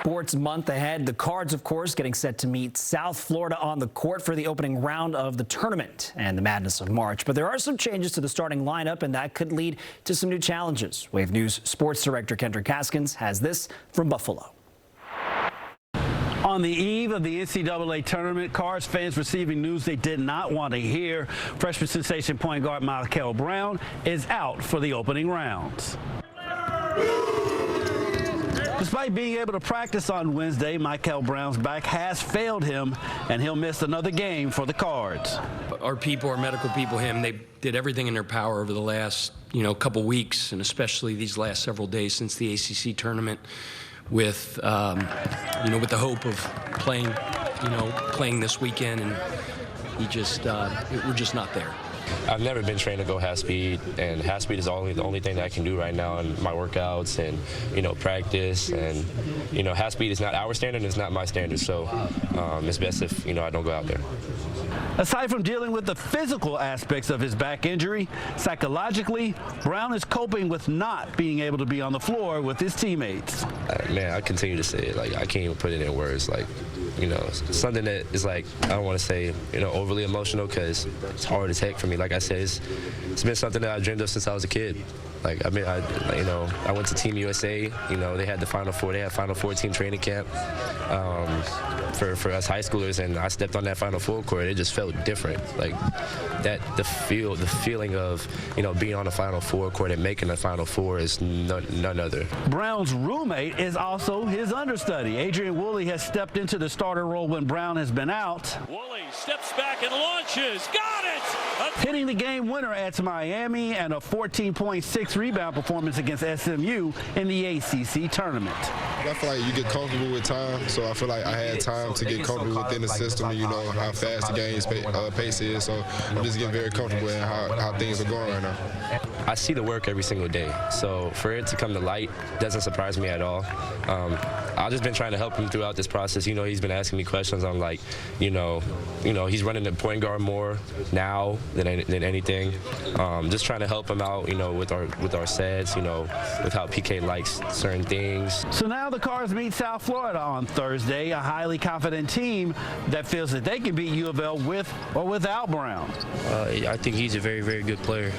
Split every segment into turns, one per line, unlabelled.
sports month ahead. The Cards, of course, getting set to meet South Florida on the court for the opening round of the tournament and the madness of March. But there are some changes to the starting lineup, and that could lead to some new challenges. Wave News sports director Kendrick Haskins has this from Buffalo.
On the eve of the NCAA tournament, Cards fans receiving news they did not want to hear. Freshman sensation point guard Michael Brown is out for the opening rounds. Despite being able to practice on Wednesday, Michael Brown's back has failed him, and he'll miss another game for the Cards.
Our people, our medical people, they did everything in their power over the last, couple weeks, and especially these last several days since the ACC tournament, with, with the hope of playing this weekend, and we're just not there.
I've never been trained to go half speed, and half speed is the only thing that I can do right now in my workouts and practice. And half speed is not our standard, and it's not my standard. So it's best if I don't go out there.
Aside from dealing with the physical aspects of his back injury, psychologically, Brown is coping with not being able to be on the floor with his teammates.
Man, I continue to say it. I can't even put it in words. Something that is I don't want to say, overly emotional, because it's hard to take for me. Like I said, it's been something that I dreamed of since I was a kid. I went to Team USA. They had the Final Four. They had Final Four team training camp for us high schoolers, and I stepped on that Final Four court. It just felt different. The feeling of being on the Final Four court and making the Final Four is none other.
Brown's roommate is also his understudy. Adrian Woolley has stepped into the starter role when Brown has been out.
Woolley steps back and launches. Got it!
Hitting the game winner at Miami, and a 14.6 rebound performance against SMU in the ACC tournament.
I feel like you get comfortable with time, so I feel like I had time to get comfortable within the system, and how fast the game's pace is. So I'm just getting very comfortable in how things are going right now.
I see the work every single day, so for it to come to light doesn't surprise me at all. I've just been trying to help him throughout this process. He's been asking me questions on he's running the point guard more now than anything. Just trying to help him out, with our sets, with how PK likes certain things.
So now the Cards meet South Florida on Thursday, a highly confident team that feels that they can beat UofL with or without Brown.
I think he's a very, very good player.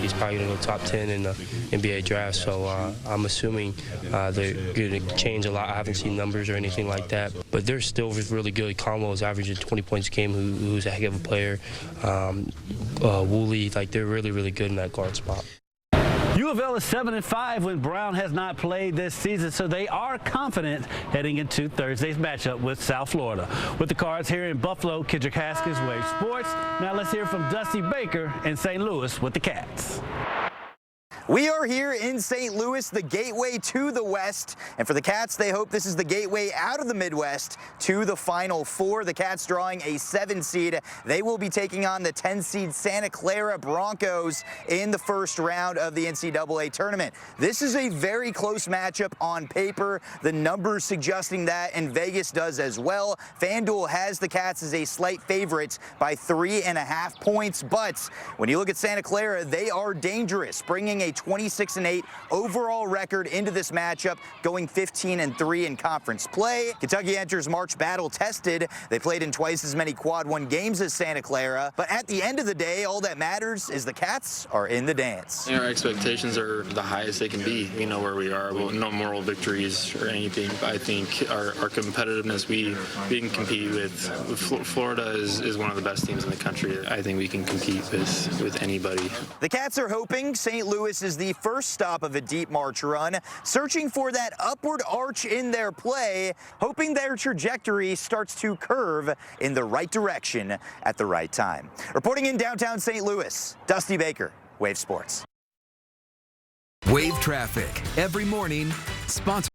He's probably going to go top 10 in the NBA draft, so I'm assuming they're going to change a lot. I haven't seen numbers or anything like that, but they're still really good. Conwell is averaging 20 points a game, who's a heck of a player. Woolley, they're really, really good in that guard spot.
UofL is 7-5 when Brown has not played this season, so they are confident heading into Thursday's matchup with South Florida. With the Cards here in Buffalo, Kendrick Haskins, Wave Sports. Now let's hear from Dusty Baker in St. Louis with the Cats.
We are here in St. Louis, the gateway to the West. And for the Cats, they hope this is the gateway out of the Midwest to the Final Four. The Cats drawing a 7 seed. They will be taking on the 10 seed Santa Clara Broncos in the first round of the NCAA tournament. This is a very close matchup on paper. The numbers suggesting that, and Vegas does as well. FanDuel has the Cats as a slight favorite by 3.5 points. But when you look at Santa Clara, they are dangerous, bringing a 26-8 overall record into this matchup, going 15-3 in conference play. Kentucky enters March battle tested. They played in twice as many quad 1 games as Santa Clara, but at the end of the day, all that matters is the Cats are in the dance.
Our expectations are the highest they can be. We know where we are. No moral victories or anything. I think our competitiveness, we can compete with Florida is one of the best teams in the country. I think we can compete with anybody.
The Cats are hoping St. Louis is the first stop of a deep March run, searching for that upward arch in their play, hoping their trajectory starts to curve in the right direction at the right time. Reporting in downtown St. Louis, Dusty Baker, Wave Sports.
Wave traffic every morning, sponsored